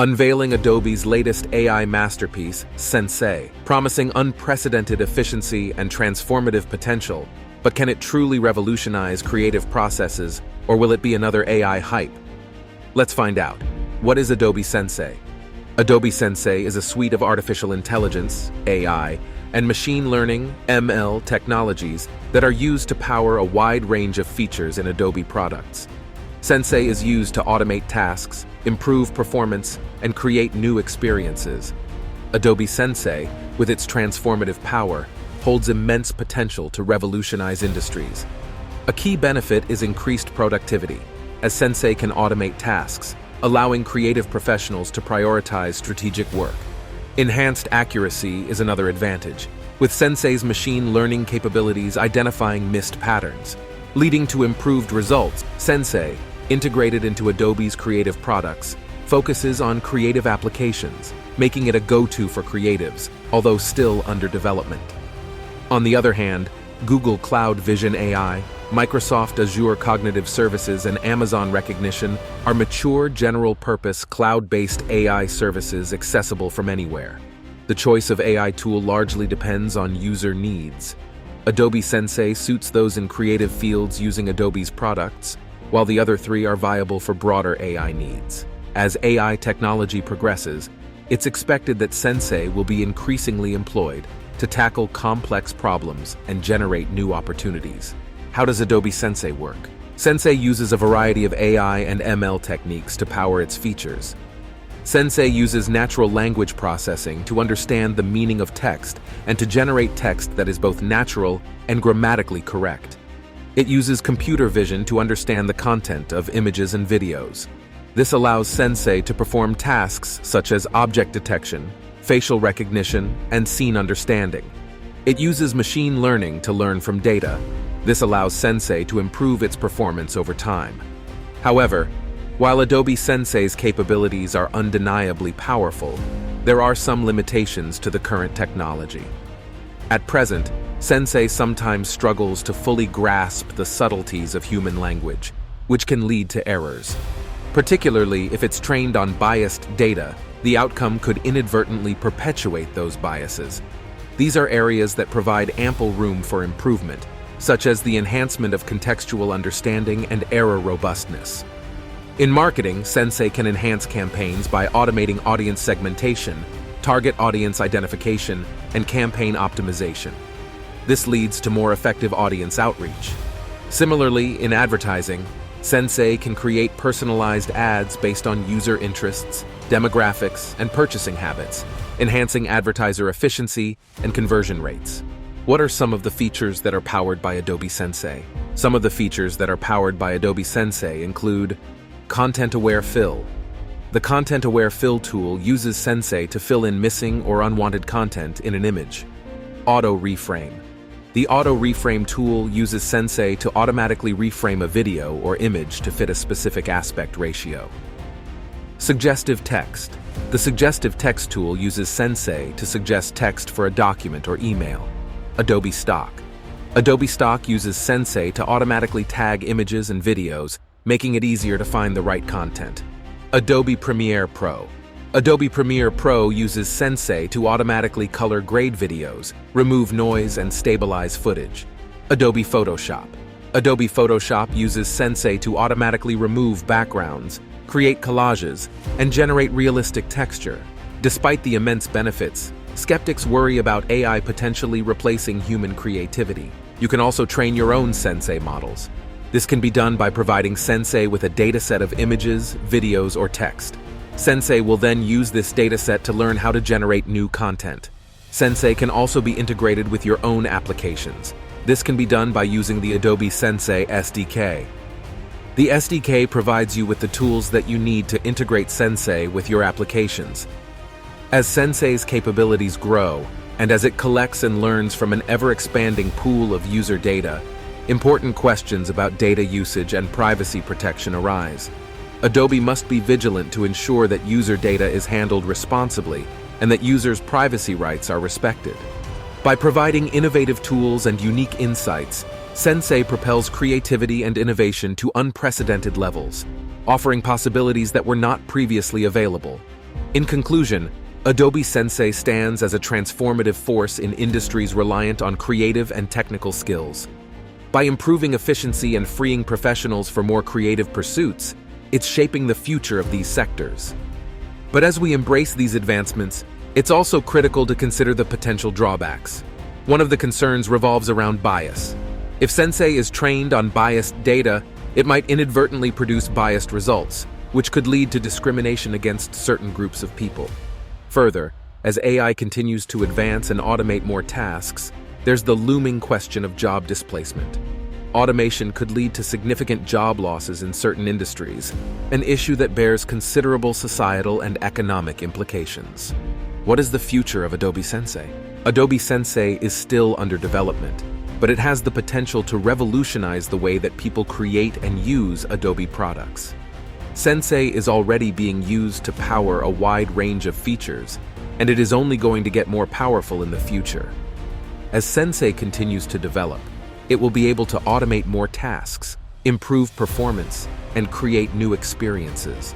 unveiling Adobe's latest AI masterpiece, Sensei, promising unprecedented efficiency and transformative potential. But can it truly revolutionize creative processes, or will it be another AI hype? Let's find out. What is Adobe Sensei? Adobe Sensei is a suite of artificial intelligence, AI, and machine learning, ML, technologies that are used to power a wide range of features in Adobe products. Sensei is used to automate tasks, improve performance, and create new experiences. Adobe Sensei, with its transformative power, holds immense potential to revolutionize industries. A key benefit is increased productivity, as Sensei can automate tasks, allowing creative professionals to prioritize strategic work. Enhanced accuracy is another advantage, with Sensei's machine learning capabilities identifying missed patterns, leading to improved results. Sensei, integrated into Adobe's creative products, focuses on creative applications, making it a go-to for creatives, although still under development. On the other hand, Google Cloud Vision AI, Microsoft Azure Cognitive Services, and Amazon Rekognition are mature, general-purpose, cloud-based AI services accessible from anywhere. The choice of AI tool largely depends on user needs. Adobe Sensei suits those in creative fields using Adobe's products, while the other three are viable for broader AI needs. As AI technology progresses, it's expected that Sensei will be increasingly employed to tackle complex problems and generate new opportunities. How does Adobe Sensei work? Sensei uses a variety of AI and ML techniques to power its features. Sensei uses natural language processing to understand the meaning of text and to generate text that is both natural and grammatically correct. It uses computer vision to understand the content of images and videos. This allows Sensei to perform tasks such as object detection, facial recognition, and scene understanding. It uses machine learning to learn from data. This allows Sensei to improve its performance over time. However, while Adobe Sensei's capabilities are undeniably powerful, there are some limitations to the current technology. At present, Sensei sometimes struggles to fully grasp the subtleties of human language, which can lead to errors. Particularly if it's trained on biased data, the outcome could inadvertently perpetuate those biases. These are areas that provide ample room for improvement, such as the enhancement of contextual understanding and error robustness. In marketing, Sensei can enhance campaigns by automating audience segmentation, target audience identification, and campaign optimization. This leads to more effective audience outreach. Similarly, in advertising, Sensei can create personalized ads based on user interests, demographics, and purchasing habits, enhancing advertiser efficiency and conversion rates. What are some of the features that are powered by Adobe Sensei? Some of the features that are powered by Adobe Sensei include Content-Aware Fill. The Content-Aware Fill tool uses Sensei to fill in missing or unwanted content in an image. Auto Reframe. The Auto Reframe tool uses Sensei to automatically reframe a video or image to fit a specific aspect ratio. Suggestive Text. The Suggestive Text tool uses Sensei to suggest text for a document or email. Adobe Stock. Adobe Stock uses Sensei to automatically tag images and videos, making it easier to find the right content. Adobe Premiere Pro. Adobe Premiere Pro uses Sensei to automatically color grade videos, remove noise, and stabilize footage. Adobe Photoshop. Adobe Photoshop uses Sensei to automatically remove backgrounds, create collages, and generate realistic texture. Despite the immense benefits, skeptics worry about AI potentially replacing human creativity. You can also train your own Sensei models. This can be done by providing Sensei with a dataset of images, videos, or text. Sensei will then use this dataset to learn how to generate new content. Sensei can also be integrated with your own applications. This can be done by using the Adobe Sensei SDK. The SDK provides you with the tools that you need to integrate Sensei with your applications. As Sensei's capabilities grow, and as it collects and learns from an ever-expanding pool of user data, important questions about data usage and privacy protection arise. Adobe must be vigilant to ensure that user data is handled responsibly and that users' privacy rights are respected. By providing innovative tools and unique insights, Sensei propels creativity and innovation to unprecedented levels, offering possibilities that were not previously available. In conclusion, Adobe Sensei stands as a transformative force in industries reliant on creative and technical skills. By improving efficiency and freeing professionals for more creative pursuits, it's shaping the future of these sectors. But as we embrace these advancements, it's also critical to consider the potential drawbacks. One of the concerns revolves around bias. If Sensei is trained on biased data, it might inadvertently produce biased results, which could lead to discrimination against certain groups of people. Further, as AI continues to advance and automate more tasks, there's the looming question of job displacement. Automation could lead to significant job losses in certain industries, an issue that bears considerable societal and economic implications. What is the future of Adobe Sensei? Adobe Sensei is still under development, but it has the potential to revolutionize the way that people create and use Adobe products. Sensei is already being used to power a wide range of features, and it is only going to get more powerful in the future. As Sensei continues to develop, it will be able to automate more tasks, improve performance, and create new experiences.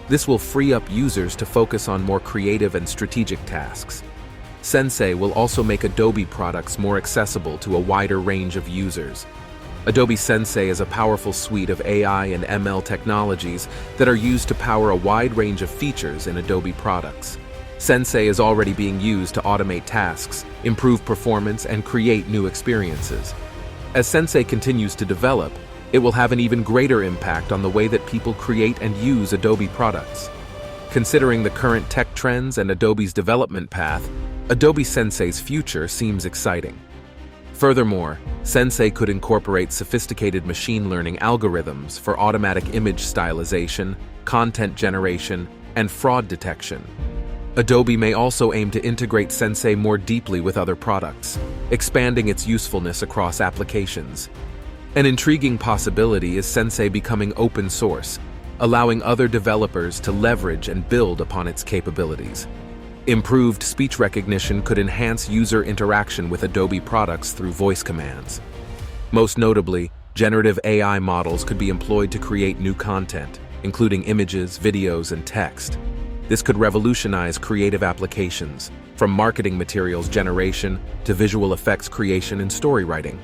This will free up users to focus on more creative and strategic tasks. Sensei will also make Adobe products more accessible to a wider range of users. Adobe Sensei is a powerful suite of AI and ML technologies that are used to power a wide range of features in Adobe products. Sensei is already being used to automate tasks, improve performance, and create new experiences. As Sensei continues to develop, it will have an even greater impact on the way that people create and use Adobe products. Considering the current tech trends and Adobe's development path, Adobe Sensei's future seems exciting. Furthermore, Sensei could incorporate sophisticated machine learning algorithms for automatic image stylization, content generation, and fraud detection. Adobe may also aim to integrate Sensei more deeply with other products, expanding its usefulness across applications. An intriguing possibility is Sensei becoming open source, allowing other developers to leverage and build upon its capabilities. Improved speech recognition could enhance user interaction with Adobe products through voice commands. Most notably, generative AI models could be employed to create new content, including images, videos, and text. This could revolutionize creative applications, from marketing materials generation to visual effects creation and story writing.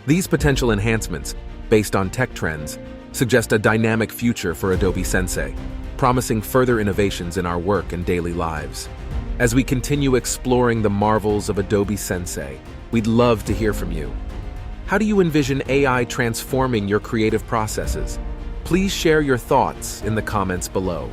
These potential enhancements, based on tech trends, suggest a dynamic future for Adobe Sensei, promising further innovations in our work and daily lives. As we continue exploring the marvels of Adobe Sensei, we'd love to hear from you. How do you envision AI transforming your creative processes? Please share your thoughts in the comments below.